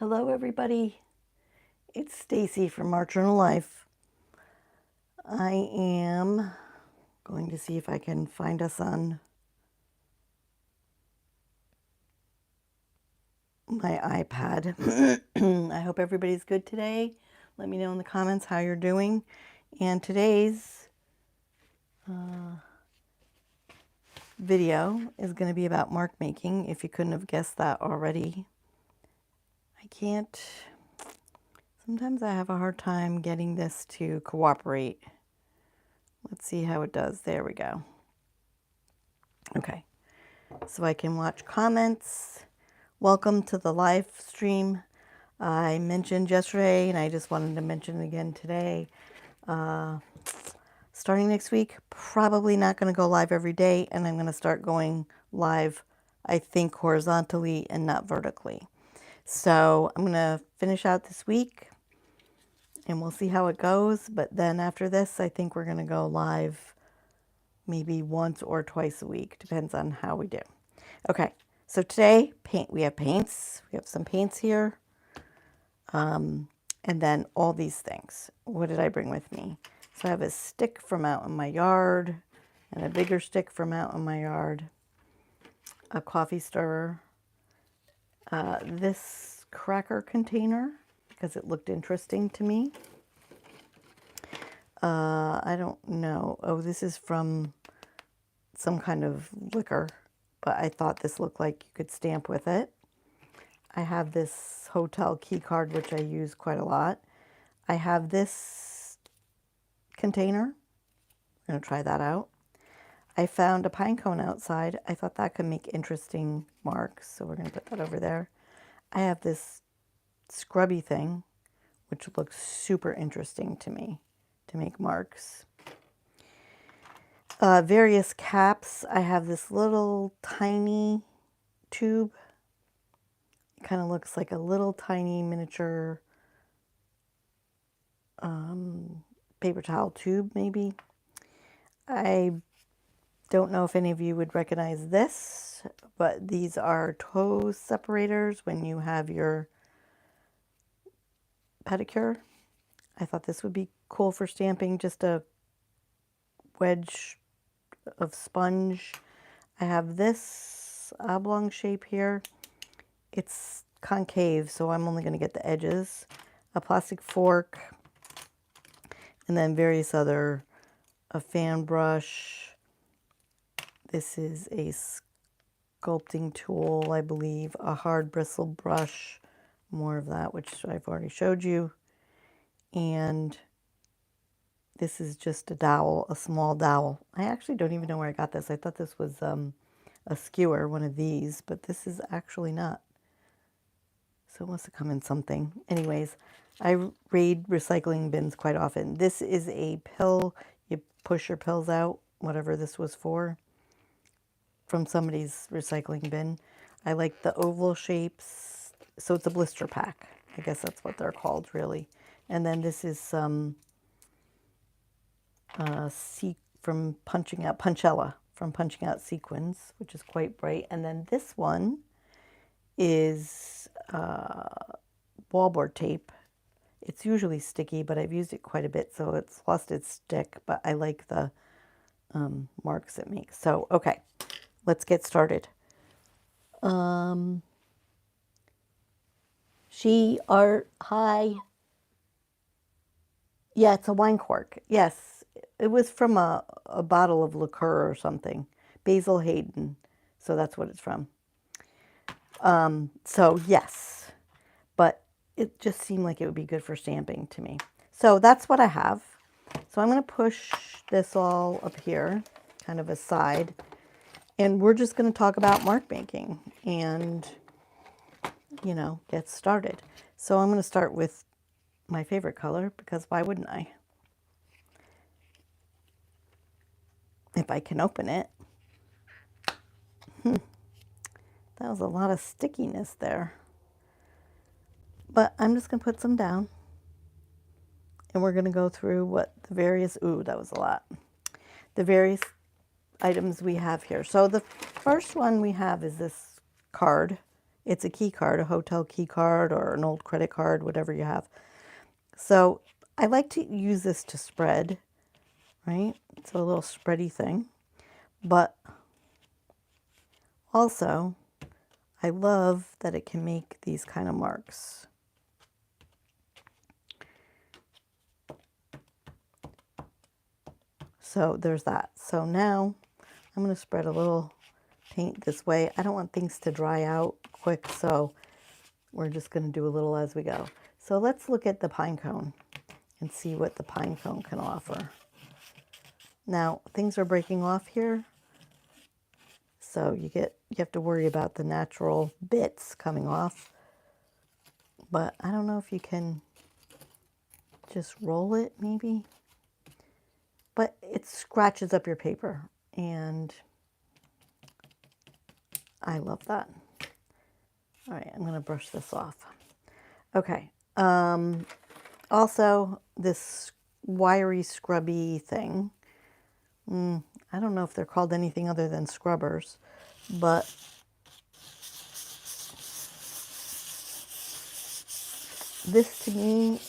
Hello everybody, it's Stacy from Art Journal Life. I am going to see if I can find us on my iPad. I hope everybody's good today. Let me know in the comments how you're doing. And today's video is going to be about mark making, if you couldn't have guessed that already. Sometimes I have a hard time getting this to cooperate. Let's see how it does. There we go. Okay, so I can watch comments. Welcome to the live stream. I mentioned yesterday, and I just wanted to mention it again today. Starting next week, probably not going to go live every day, and I'm going to start going live, I think, horizontally and not vertically. So I'm going to finish out this week, and we'll see how it goes. But then after this, I think we're going to go live maybe once or twice a week. Depends on how we do. Okay, so today, we have paints. We have some paints here. And then all these things. What did I bring with me? So I have a stick from out in my yard, and a bigger stick from out in my yard, a coffee stirrer, this cracker container, because it looked interesting to me. I don't know. Oh, this is from some kind of liquor, but I thought this looked like you could stamp with it. I have this hotel key card, which I use quite a lot. I have this container. I'm going to try that out. I found a pine cone outside. I thought that could make interesting marks, so we're going to put that over there. I have this scrubby thing, which looks super interesting to me to make marks. Various caps. I have this little tiny tube. It kind of looks like a little tiny miniature paper towel tube, maybe. I don't know if any of you would recognize this, but these are toe separators when you have your pedicure. I thought this would be cool for stamping, just a wedge of sponge. I have this oblong shape here. It's concave, so I'm only going to get the edges. A plastic fork, and then various other, a fan brush. This is a sculpting tool, I believe, a hard bristle brush, more of that, which I've already showed you. And this is just a dowel, a small dowel. I actually don't even know where I got this. I thought this was a skewer, one of these, but this is actually not. So it must have come in something. Anyways, I raid recycling bins quite often. This is a pill. You push your pills out, whatever this was for, from somebody's recycling bin. I like the oval shapes. So it's a blister pack. I guess that's what they're called, really. And then this is some from Punchella, from punching out sequins, which is quite bright. And then this one is wallboard tape. It's usually sticky, but I've used it quite a bit, so it's lost its stick, but I like the marks it makes. So, okay, let's get started. Hi. Yeah, it's a wine cork. Yes, it was from a bottle of liqueur or something. Basil Hayden. So that's what it's from. So yes, but it just seemed like it would be good for stamping to me. So that's what I have. So I'm going to push this all up here, kind of aside, and we're just going to talk about mark making and, you know, get started. So I'm going to start with my favorite color, because why wouldn't I? If I can open it. That was a lot of stickiness there. But I'm just going to put some down. And we're going to go through what the various, that was a lot. The various items we have here. So the first one we have is this card. It's a key card, a hotel key card or an old credit card, whatever you have. So I like to use this to spread, right? It's a little spready thing. But also, I love that it can make these kind of marks. So there's that. So now I'm going to spread a little paint this way. I don't want things to dry out quick, so we're just going to do a little as we go. So let's look at the pine cone and see what the pine cone can offer. Now, things are breaking off here, so you have to worry about the natural bits coming off. But I don't know if you can just roll it, maybe. But it scratches up your paper, and I love that. All right, I'm going to brush this off. Okay. Also, this wiry, scrubby thing. I don't know if they're called anything other than scrubbers, but this to me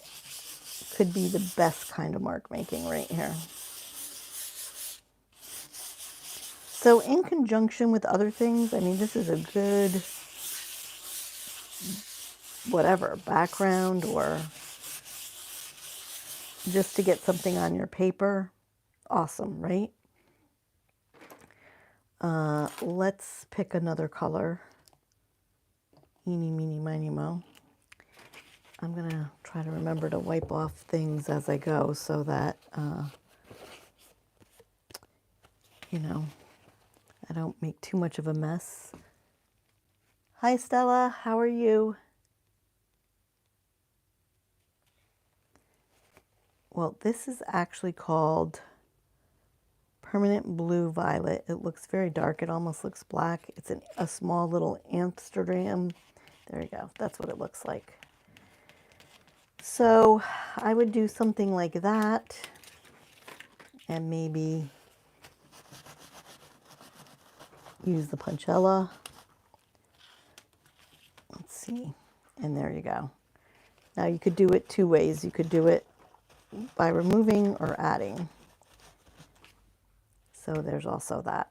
could be the best kind of mark making right here. So in conjunction with other things, I mean, this is a good, whatever, background or just to get something on your paper. Awesome, right? Let's pick another color. Eeny, meeny, miny, mo. I'm going to try to remember to wipe off things as I go so that, you know, I don't make too much of a mess. Hi, Stella. How are you? Well, this is actually called Permanent Blue Violet. It looks very dark. It almost looks black. It's a small little Amsterdam. There you go. That's what it looks like. So I would do something like that and maybe use the Punchella. Let's see. And there you go. Now you could do it two ways. You could do it by removing or adding. So there's also that.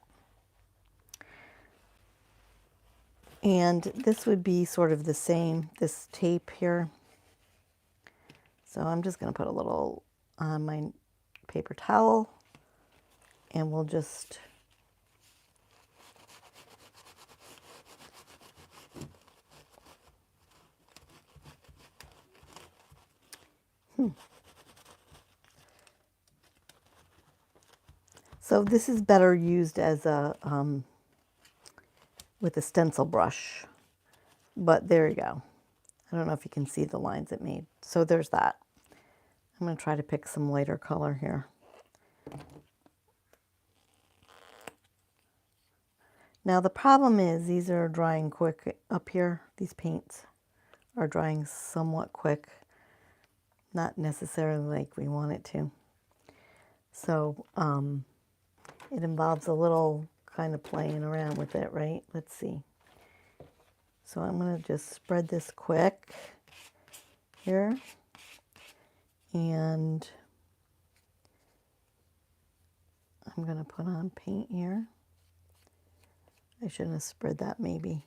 And this would be sort of the same, this tape here. So I'm just going to put a little on my paper towel and we'll just So this is better used as a with a stencil brush, but there you go. I don't know if you can see the lines it made. So there's that. I'm going to try to pick some lighter color here. Now the problem is these are drying quick up here. These paints are drying somewhat quick. Not necessarily like we want it to. So it involves a little kind of playing around with it, right? Let's see. So I'm going to just spread this quick here. And I'm going to put on paint here. I shouldn't have spread that maybe.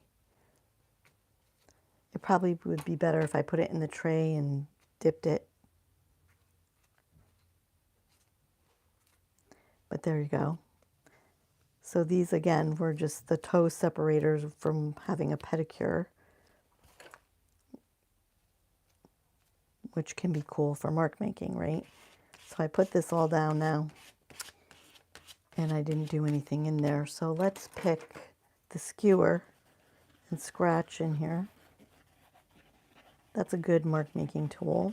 It probably would be better if I put it in the tray and dipped it. But there you go. So these again were just the toe separators from having a pedicure, which can be cool for mark making, right? So I put this all down now and I didn't do anything in there. So let's pick the skewer and scratch in here. That's a good mark making tool.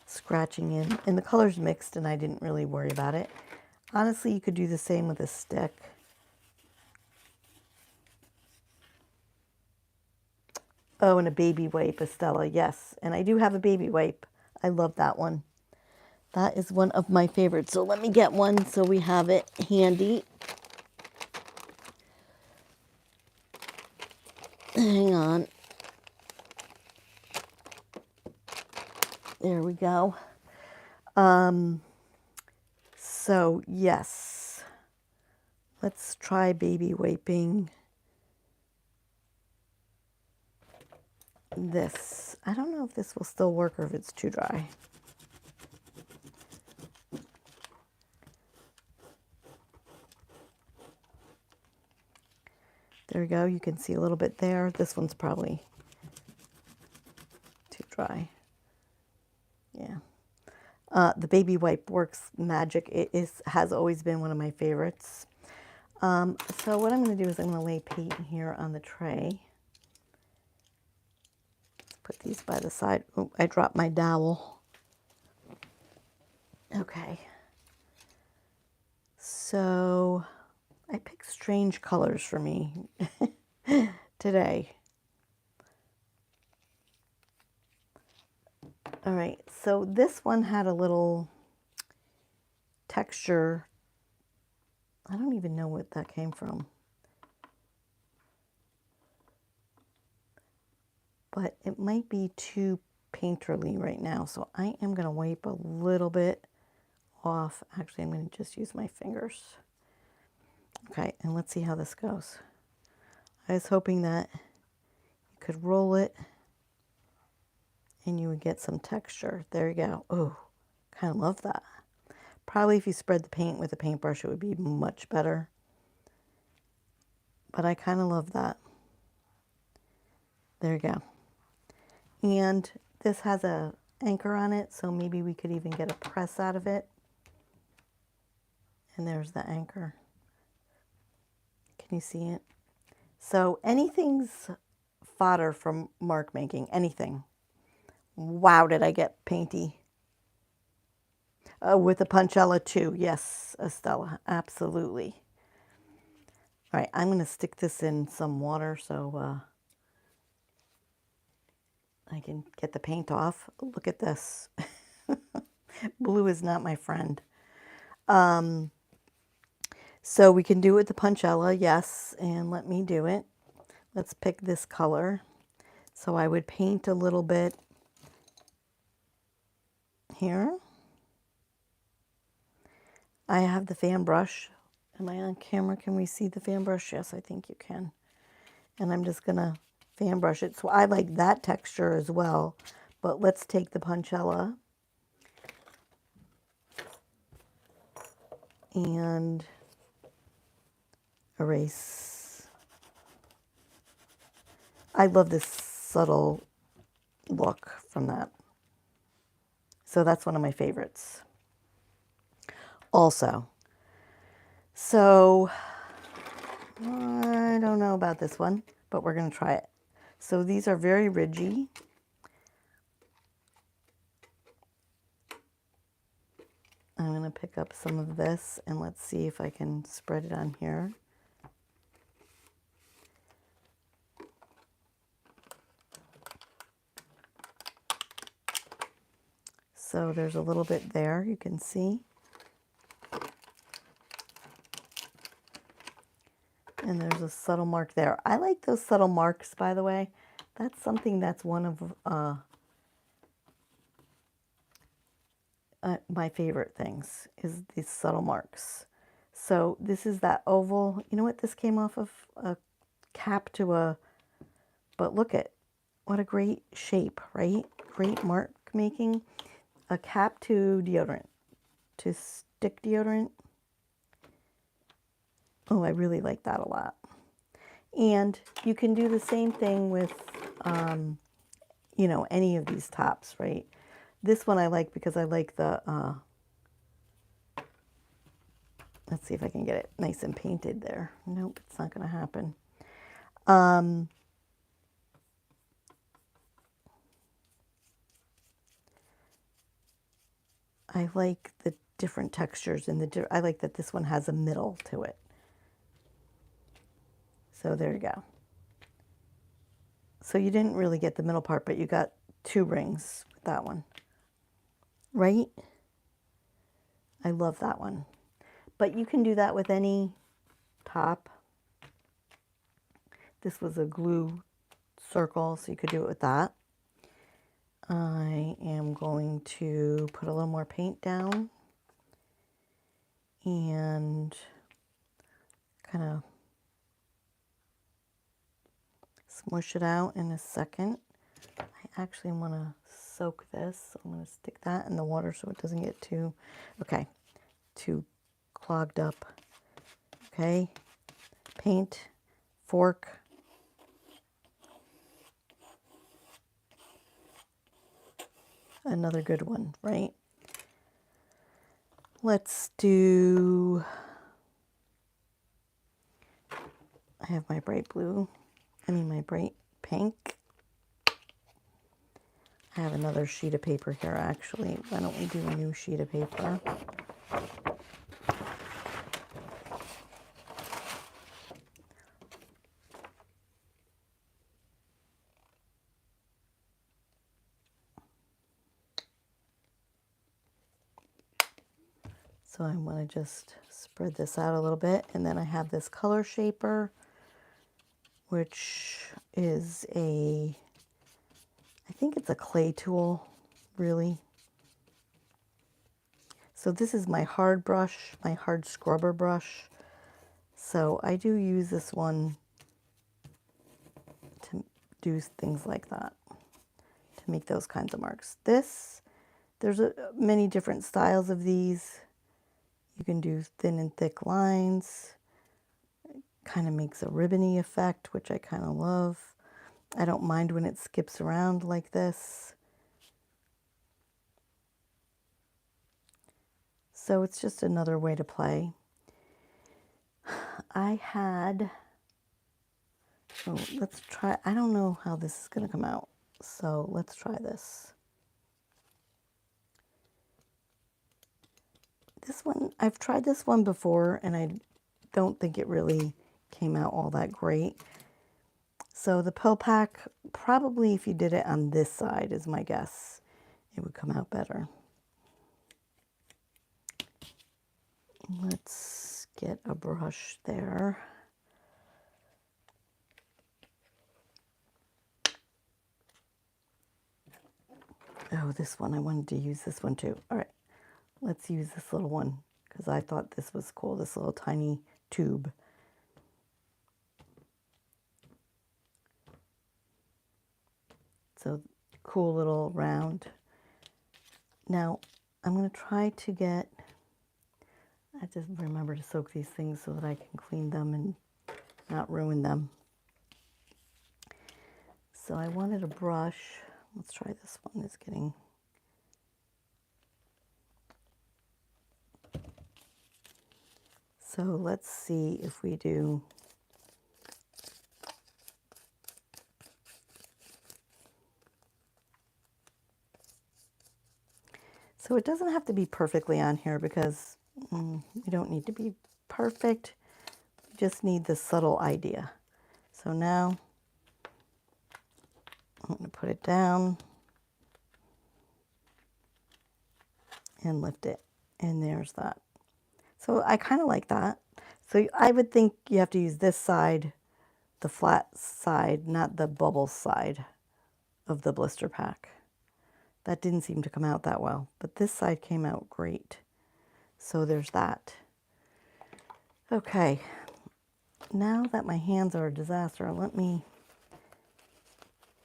Scratching in, and the color's mixed and I didn't really worry about it. Honestly, you could do the same with a stick. Oh, and a baby wipe, Estella, yes. And I do have a baby wipe. I love that one. That is one of my favorites. So let me get one so we have it handy. Hang on. There we go. So yes, let's try baby wiping this. I don't know if this will still work or if it's too dry. There we go. You can see a little bit there. This one's probably too dry. Yeah. The baby wipe works magic. It has always been one of my favorites. So what I'm going to do is I'm going to lay paint here on the tray. Let's put these by the side. Oh, I dropped my dowel. Okay. So I picked strange colors for me today. All right, so this one had a little texture. I don't even know what that came from. But it might be too painterly right now, so I am going to wipe a little bit off. Actually, I'm going to just use my fingers. Okay, and let's see how this goes. I was hoping that you could roll it and you would get some texture. There you go. Oh, kind of love that. Probably if you spread the paint with a paintbrush, it would be much better. But I kind of love that. There you go. And this has a anchor on it, so maybe we could even get a press out of it. And there's the anchor. Can you see it? So anything's fodder from mark making, anything. Wow, did I get painty. With the Punchella too. Yes, Estella, absolutely. All right, I'm going to stick this in some water so I can get the paint off. Look at this. Blue is not my friend. So we can do it with the Punchella, yes, and let me do it. Let's pick this color. So I would paint a little bit here. I have the fan brush. Am I on camera? Can we see the fan brush? Yes, I think you can. And I'm just going to fan brush it. So I like that texture as well. But let's take the Punchella and erase. I love this subtle look from that. So that's one of my favorites. Also, so I don't know about this one, but we're going to try it. So these are very ridgy. I'm going to pick up some of this and let's see if I can spread it on here. So there's a little bit there, you can see. And there's a subtle mark there. I like those subtle marks, by the way. That's something that's one of my favorite things, is these subtle marks. So this is that oval. You know what? This came off of a cap to a, but look at, what a great shape, right? Great mark making. A cap to deodorant, to stick deodorant. Oh, I really like that a lot. And you can do the same thing with, you know, any of these tops, right? This one I like because I like the, let's see if I can get it nice and painted there. Nope, it's not going to happen. I like the different textures and I like that this one has a middle to it. So there you go. So you didn't really get the middle part, but you got two rings with that one. Right? I love that one. But you can do that with any top. This was a glue circle, so you could do it with that. I am going to put a little more paint down and kind of smush it out in a second. I actually want to soak this. So I'm going to stick that in the water so it doesn't get too clogged up. Okay, paint, fork. Another good one, right? Let's do, I have my bright blue, my bright pink. I have another sheet of paper here actually. Why don't we do a new sheet of paper? So I want to just spread this out a little bit, and then I have this color shaper, which is I think it's a clay tool, really. So this is my hard brush, my hard scrubber brush. So I do use this one to do things like that, to make those kinds of marks. There's many different styles of these. You can do thin and thick lines. It kind of makes a ribbony effect, which I kind of love. I don't mind when it skips around like this. So it's just another way to play. Let's try, I don't know how this is going to come out. So let's try this. This one, I've tried this one before and I don't think it really came out all that great. So the pill pack, probably if you did it on this side is my guess, it would come out better. Let's get a brush there. Oh, this one, I wanted to use this one too. All right, let's use this little one because I thought this was cool, this little tiny tube. So cool little round. Now I'm going to try to get, I just remember to soak these things so that I can clean them and not ruin them. So I wanted a brush. Let's try this one. It's getting, so let's see if we do, so it doesn't have to be perfectly on here because you don't need to be perfect. You just need the subtle idea. So now I'm going to put it down and lift it. And there's that. So I kind of like that. So I would think you have to use this side, the flat side, not the bubble side of the blister pack. That didn't seem to come out that well, but this side came out great. So there's that. Okay, now that my hands are a disaster, let me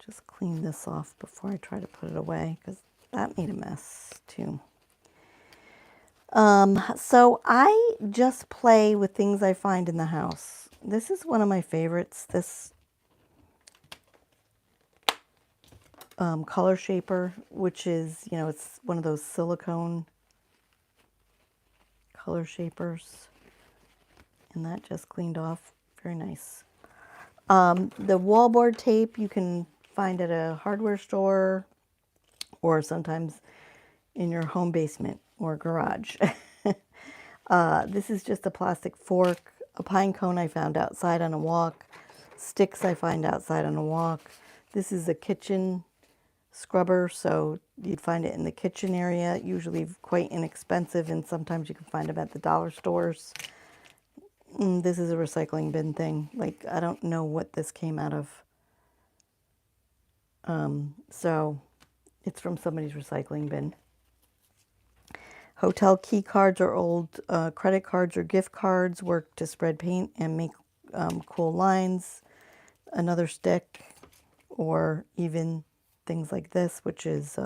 just clean this off before I try to put it away because that made a mess too. So I just play with things I find in the house. This is one of my favorites, this color shaper, which is, it's one of those silicone color shapers. And that just cleaned off. Very nice. The wallboard tape you can find at a hardware store or sometimes in your home basement or garage. This is just a plastic fork, a pine cone I found outside on a walk, sticks I find outside on a walk. This is a kitchen scrubber, so you'd find it in the kitchen area, usually quite inexpensive, and sometimes you can find them at the dollar stores. This is a recycling bin thing. Like, I don't know what this came out of. So it's from somebody's recycling bin. Hotel key cards or old credit cards or gift cards work to spread paint and make cool lines. Another stick, or even things like this, which is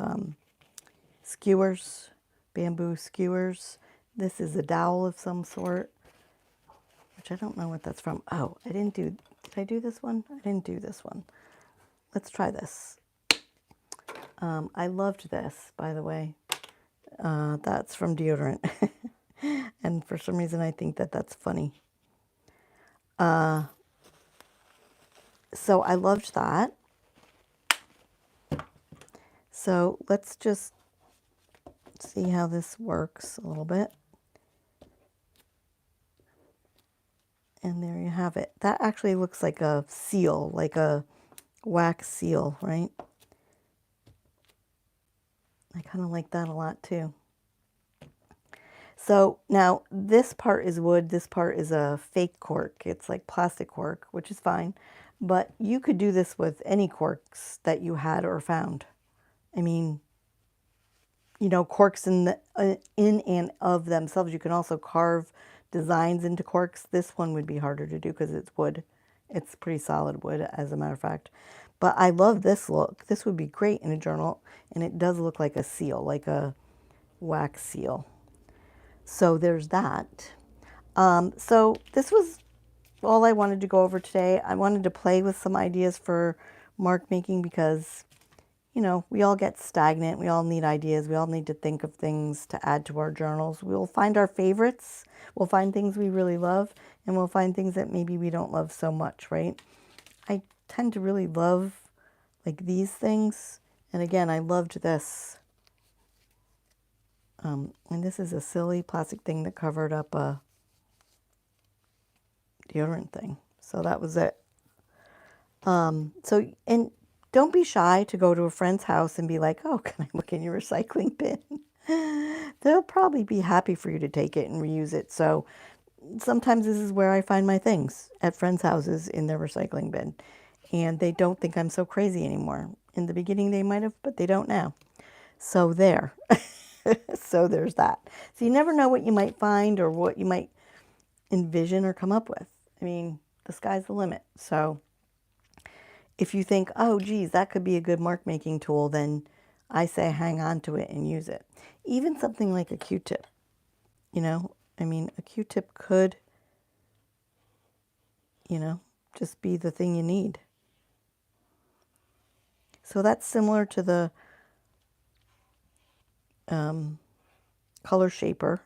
skewers, bamboo skewers. This is a dowel of some sort, which I don't know what that's from. Oh, did I do this one? I didn't do this one. Let's try this. I loved this, by the way. That's from deodorant. And for some reason, I think that that's funny. So I loved that. So let's just see how this works a little bit. And there you have it. That actually looks like a seal, like a wax seal, right? I kind of like that a lot too. So now this part is wood, this part is a fake cork. It's like plastic cork, which is fine. But you could do this with any corks that you had or found. I mean, you know, corks in and of themselves. You can also carve designs into corks. This one would be harder to do because it's wood. It's pretty solid wood, as a matter of fact. But I love this look. This would be great in a journal. And it does look like a seal, like a wax seal. So there's that. So this was all I wanted to go over today. I wanted to play with some ideas for mark making because, you know, we all get stagnant. We all need ideas. We all need to think of things to add to our journals. We'll find our favorites. We'll find things we really love, and we'll find things that maybe we don't love so much, right? I tend to really love like these things. And again, I loved this. And this is a silly plastic thing that covered up a deodorant thing. So that was it. And don't be shy to go to a friend's house and be like, oh, can I look in your recycling bin? They'll probably be happy for you to take it and reuse it. So sometimes this is where I find my things, at friends' houses in their recycling bin. And they don't think I'm so crazy anymore. In the beginning they might have, but they don't now. So there. So there's that. So you never know what you might find or what you might envision or come up with. I mean, the sky's the limit. So if you think, oh, geez, that could be a good mark making tool, then I say hang on to it and use it. Even something like a Q-tip, you know, I mean, a Q-tip could, you know, just be the thing you need. So that's similar to the color shaper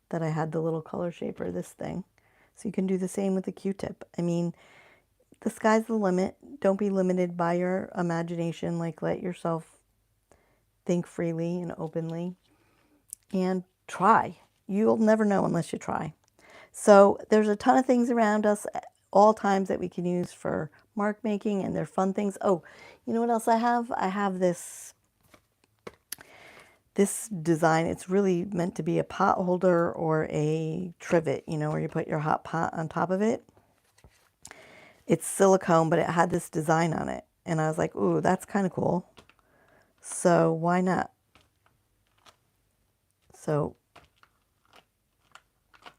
that I had, the little color shaper, this thing. So you can do the same with the Q-tip. I mean, the sky's the limit. Don't be limited by your imagination. Like, let yourself think freely and openly and try. You'll never know unless you try. So there's a ton of things around us at all times that we can use for mark making, and they're fun things. Oh, you know what else I have? I have this design. It's really meant to be a pot holder or a trivet, you know, where you put your hot pot on top of it. It's silicone, but it had this design on it. And I was like, ooh, that's kind of cool. So why not? So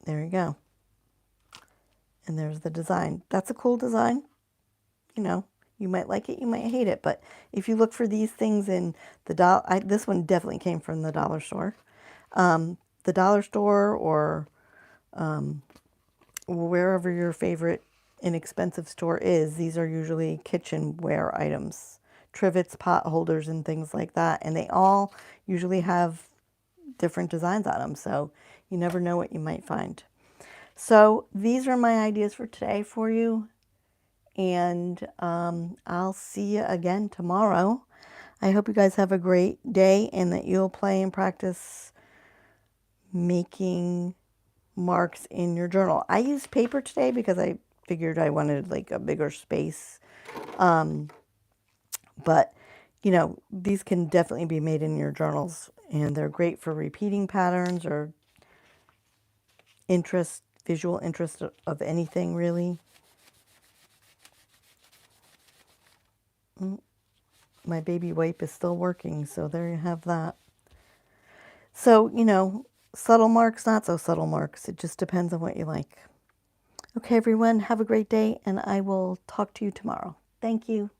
there you go. And there's the design. That's a cool design. You know, you might like it, you might hate it. But if you look for these things in the this one definitely came from the dollar store. The dollar store or wherever your favorite inexpensive store is, these are usually kitchenware items, trivets, pot holders, and things like that. And they all usually have different designs on them, so you never know what you might find. So these are my ideas for today for you, and I'll see you again tomorrow. I hope you guys have a great day and that you'll play and practice making marks in your journal. I used paper today because I figured I wanted like a bigger space. But, you know, these can definitely be made in your journals, and they're great for repeating patterns or interest, visual interest of anything, really. my baby wipe is still working, so there you have that. So, you know, subtle marks, not so subtle marks. It just depends on what you like. Okay, everyone, have a great day, and I will talk to you tomorrow. Thank you.